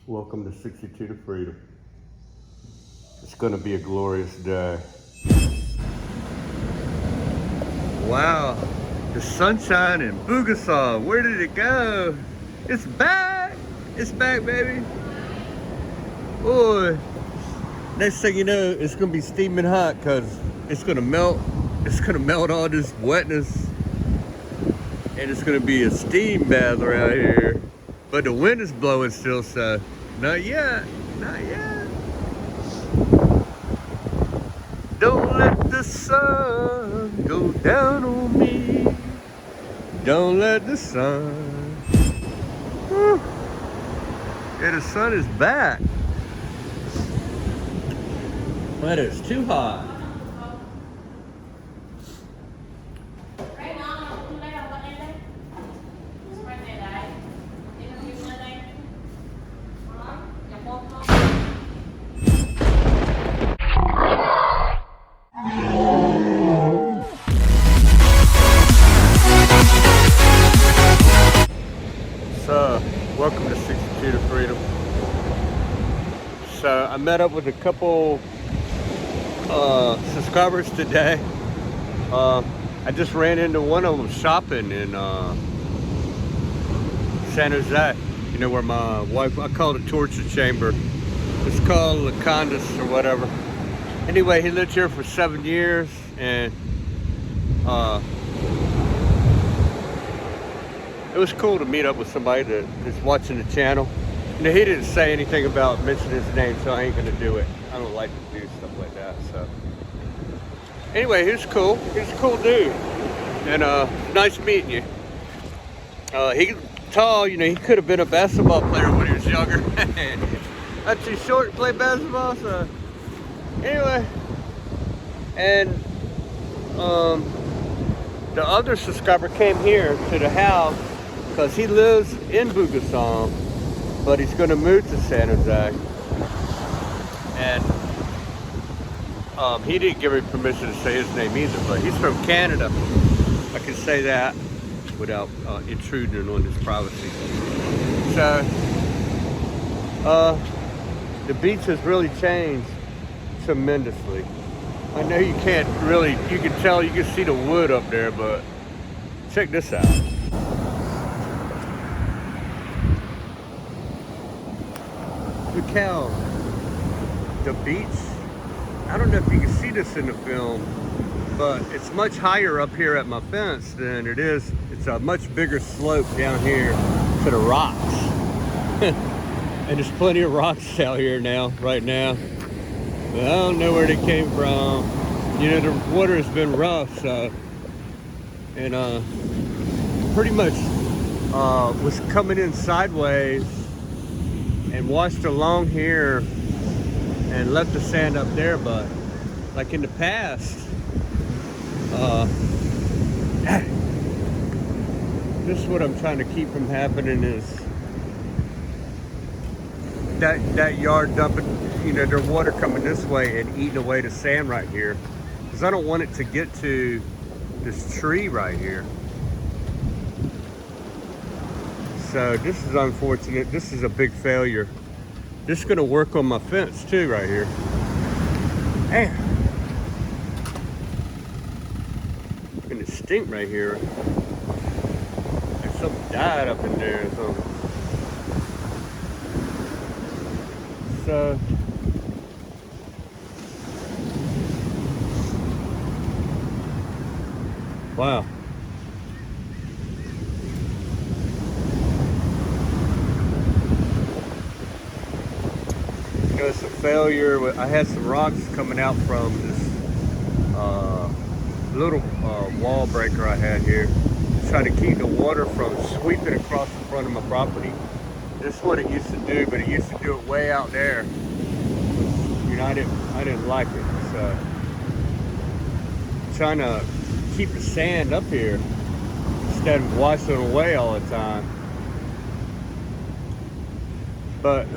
Welcome to 62 to Freedom. It's going to be a glorious day. Wow, the sunshine in Boogasaw. Where did it go? It's back. It's back, baby. Boy, next thing you know, it's going to be steaming hot because it's going to melt. It's going to melt all this wetness. And it's going to be a steam bath around here. But the wind is blowing still, so not yet. Not yet. Don't let the sun go down on me. Don't let the sun. Whew. Yeah, the sun is back. But it's too hot. So, welcome to 62 to Freedom. So, I met up with a couple subscribers today. I just ran into one of them shopping in San Jose. You know where my wife, I call it a torture chamber. It's called Lacondas or whatever. Anyway, he lived here for 7 years, and it was cool to meet up with somebody that is watching the channel. You know, he didn't say anything about mentioning his name, so I ain't gonna do it. I don't like to do stuff like that, so. Anyway, he was cool. He's a cool dude. And nice meeting you. He's tall, you know, he could have been a basketball player when he was younger. Not too short to play basketball, so. Anyway, and the other subscriber came here to the house because he lives in Boogasaw, but he's going to move to San Jose. And he didn't give me permission to say his name either, but he's from Canada. I can say that without intruding on his privacy. So, the beach has really changed tremendously. I know you can't really, you can tell, you can see the wood up there, but check this out. Look how the beach, I don't know if you can see this in the film, but it's much higher up here at my fence than it is. It's a much bigger slope down here to the rocks. And there's plenty of rocks out here now, right now. But I don't know where they came from. You know, the water has been rough, so, and pretty much was coming in sideways and washed along here and left the sand up there. But like in the past, this is what I'm trying to keep from happening is that yard dumping, you know, their water coming this way and eating away the sand right here. Because I don't want it to get to this tree right here. So this is unfortunate. This is a big failure. This is going to work on my fence too right here. Man. And it stink right here. Like something died up in there or something. So wow. You know, it's a failure. I had some rocks coming out from this little wall breaker I had here, trying to keep the water from sweeping across the front of my property. This is what it used to do, but it used to do it way out there. You know, I didn't like it. So trying to keep the sand up here instead of washing it away all the time. But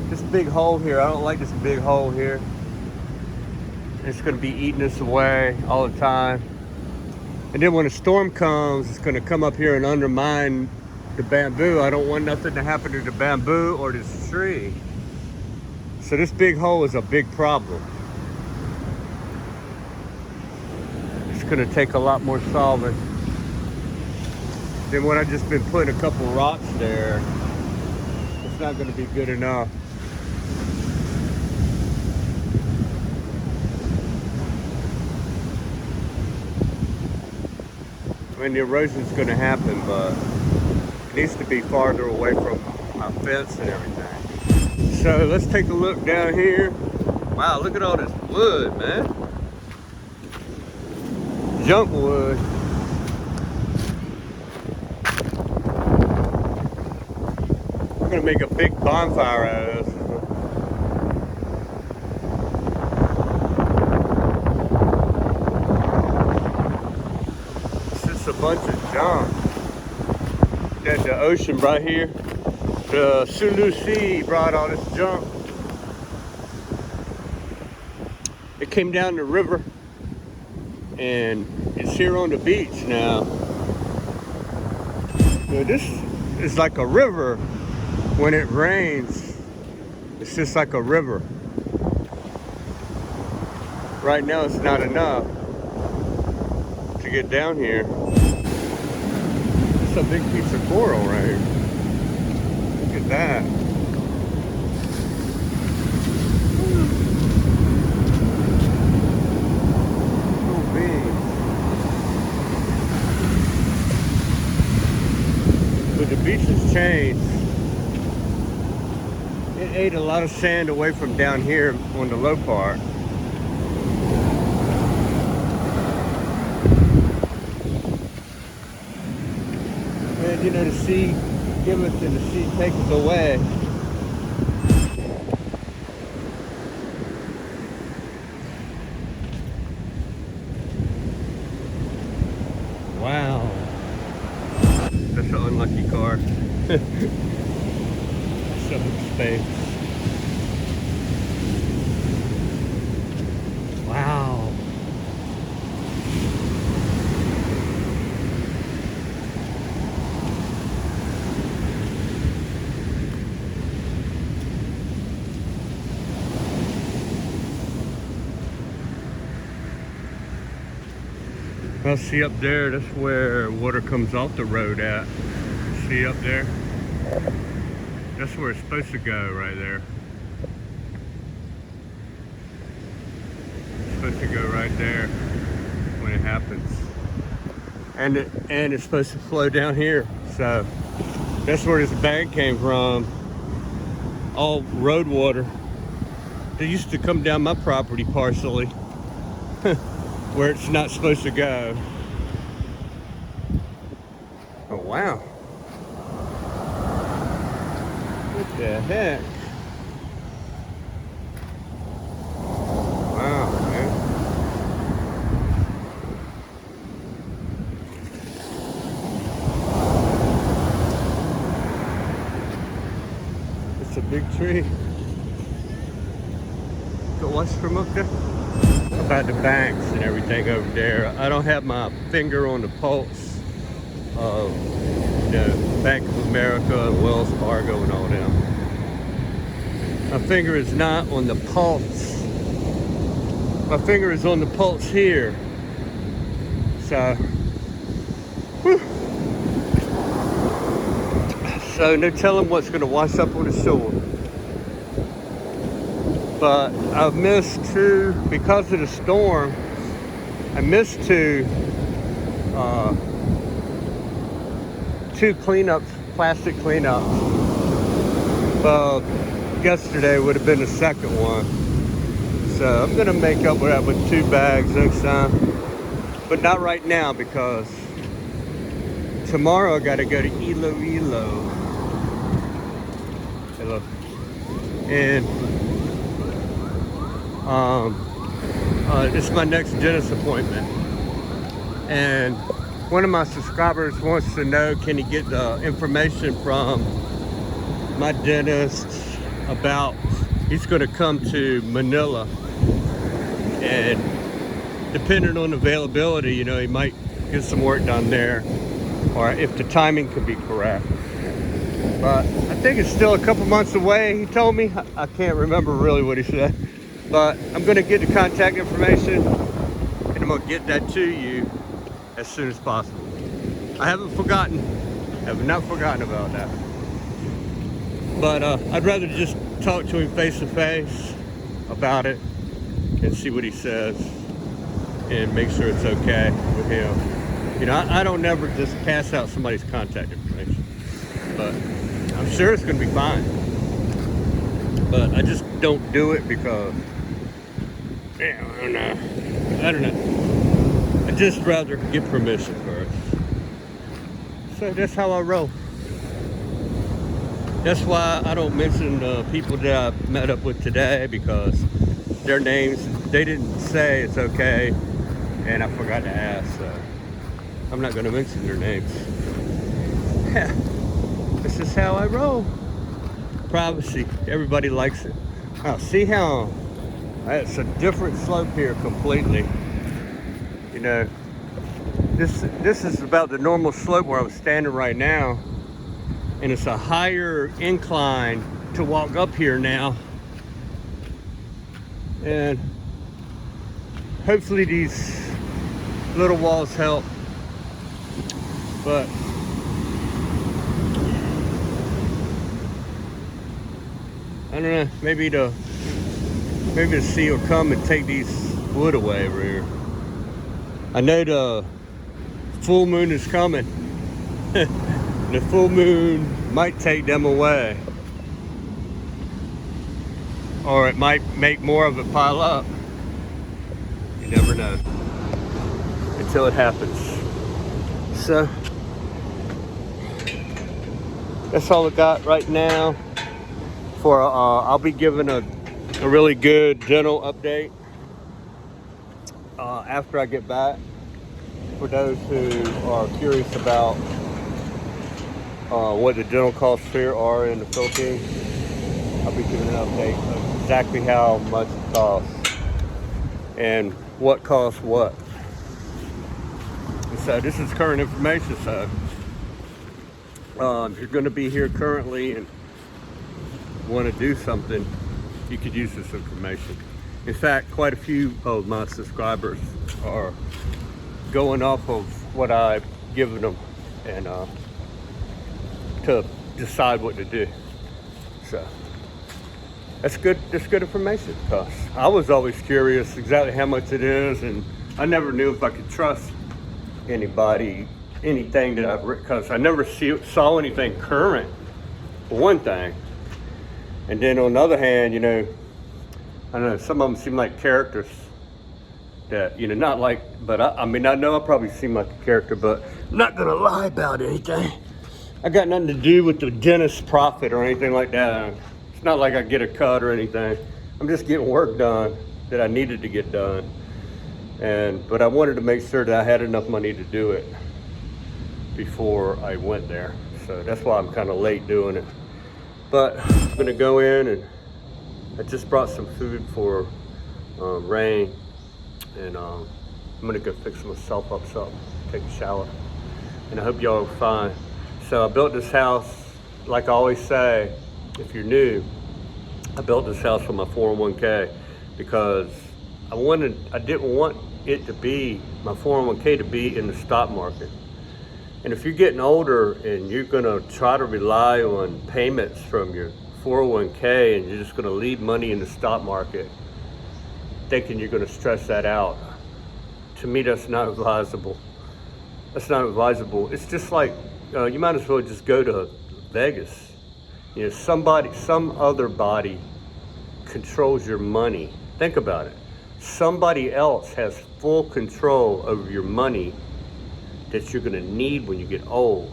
this big hole here, I don't like this big hole here. It's going to be eating this away all the time. And then when a storm comes, it's going to come up here and undermine the bamboo. I don't want nothing to happen to the bamboo or this tree. So this big hole is a big problem. It's gonna take a lot more solving than what I just been putting a couple rocks there. It's not gonna be good enough. I mean, the erosion's gonna happen, but it needs to be farther away from our fence and everything. So let's take a look down here. Wow, look at all this wood, man. Junk wood. I'm gonna make a big bonfire out of this. It's just a bunch of junk. Got the ocean right here. The Sulu Sea brought all this junk. It came down the river and it's here on the beach now. Now this is like a river when it rains. It's just like a river. Right now it's not enough to get down here. It's a big piece of coral right here. Look at that. So big. But the beach has changed. It ate a lot of sand away from down here on the low part. And you know, the sea giveth and the sea taketh away. Wow. That's an unlucky car. So much space. Wow. Well, see up there, that's where water comes off the road at. See up there? That's where it's supposed to go, right there. It's supposed to go right there when it happens. And it's supposed to flow down here. So that's where this bag came from. All road water. They used to come down my property partially. Where it's not supposed to go. Oh wow. What the heck? Wow, man. It's a big tree. Go watch from up there. About the banks and everything over there. I don't have my finger on the pulse of the Bank of America and Wells Fargo and all them. My finger is not on the pulse. My finger is on the pulse here. So, whew. So no telling what's going to wash up on the shore. But I've missed two, because of the storm, I missed two cleanups, plastic cleanups. Yesterday would have been the second one. So I'm gonna make up for that with 2 bags next time. But not right now, because tomorrow I gotta go to Iloilo. Hello. And it's my next dentist appointment, and one of my subscribers wants to know, can he get the information from my dentist about, he's going to come to Manila, and depending on availability, you know, he might get some work done there, or if the timing could be correct. But I think it's still a couple months away, he told me. I can't remember really what he said. But I'm gonna get the contact information and I'm gonna get that to you as soon as possible. I have not forgotten about that. But I'd rather just talk to him face to face about it and see what he says and make sure it's okay with him. You know, I don't never just pass out somebody's contact information, but I'm sure it's gonna be fine. But I just don't do it because, yeah, I don't know. I'd just rather get permission first. So that's how I roll. That's why I don't mention people that I met up with today, because their names, they didn't say it's okay, and I forgot to ask, so I'm not gonna mention their names. Yeah, this is how I roll. Privacy, everybody likes it. Now, see how it's a different slope here completely. You know, this is about the normal slope where I'm standing right now, and it's a higher incline to walk up here now. And hopefully these little walls help. But I don't know, maybe the sea will come and take these wood away over here. I know the full moon is coming. The full moon might take them away, or it might make more of it pile up. You never know until it happens. So that's all I got right now. For I'll be giving a really good dental update after I get back. For those who are curious about what the dental costs here are in the Philippines, I'll be giving an update of exactly how much it costs and what costs what. And so this is current information. So if you're going to be here currently and want to do something, you could use this information. In fact, quite a few of my subscribers are going off of what I've given them and to decide what to do. So that's good information, because I was always curious exactly how much it is, and I never knew if I could trust anybody, anything that I've written, because I never saw anything current, for one thing. And then on the other hand, you know, I don't know, some of them seem like characters that, you know, not like, but I mean, I know I probably seem like a character, but I'm not gonna lie about anything. I got nothing to do with the dentist's profit or anything like that. It's not like I get a cut or anything. I'm just getting work done that I needed to get done. But I wanted to make sure that I had enough money to do it before I went there. So that's why I'm kind of late doing it. But I'm gonna go in, and I just brought some food for Rain, and I'm gonna go fix myself up, so take a shower. And I hope y'all are fine. So I built this house, like I always say, if you're new, I built this house for my 401k because I didn't want it to be, my 401k to be in the stock market. And if you're getting older and you're gonna try to rely on payments from your 401k and you're just gonna leave money in the stock market, thinking you're gonna stress that out, to me that's not advisable. That's not advisable. It's just like, you might as well just go to Vegas. You know, some other body controls your money. Think about it. Somebody else has full control over your money that you're gonna need when you get old.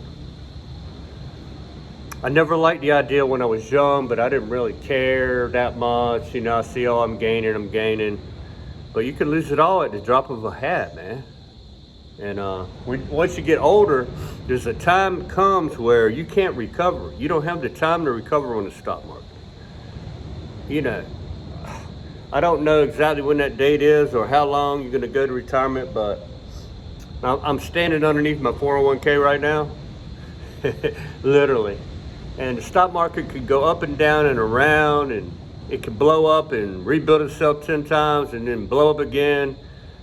I never liked the idea when I was young, but I didn't really care that much. You know, I see, oh, I'm gaining. But you can lose it all at the drop of a hat, man. And once you get older, there's a time comes where you can't recover. You don't have the time to recover on the stock market. You know, I don't know exactly when that date is or how long you're gonna go to retirement, but I'm standing underneath my 401k right now, literally. And the stock market could go up and down and around, and it could blow up and rebuild itself 10 times and then blow up again.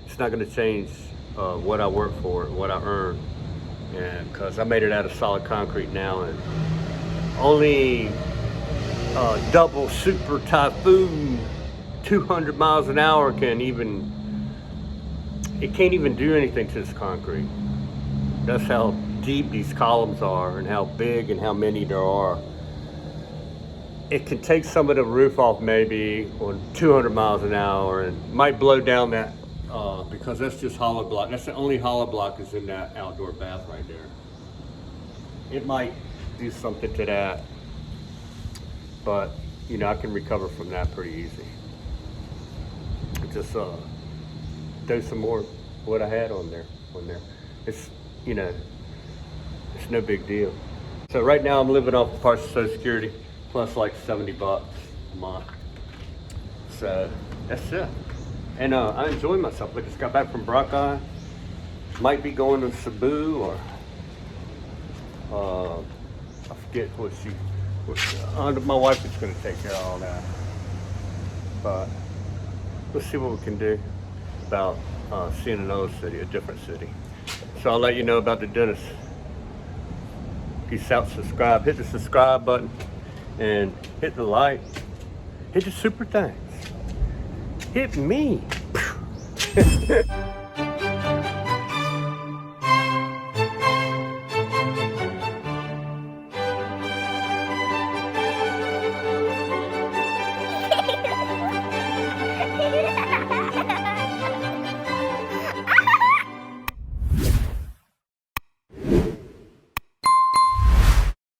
It's not going to change what I work for, what I earn. And because I made it out of solid concrete now, and only double super typhoon 200 miles an hour can't even do anything to this concrete. That's how deep these columns are and how big and how many there are. It can take some of the roof off maybe on 200 miles an hour, and might blow down that because that's just hollow block. That's the only hollow block is in that outdoor bath right there. It might do something to that, but you know, I can recover from that pretty easy. Just do some more what I had on there. It's, you know, it's no big deal. So right now I'm living off partial Social Security plus like $70 a month. So that's it. And I enjoy myself. I just got back from Brockeye. Might be going to Cebu, or I forget what my wife is going to take care of all that. But we'll see what we can do about seeing another city, a different city. So I'll let you know about the dentist. Peace out, subscribe. Hit the subscribe button and hit the like. Hit the super thanks. Hit me.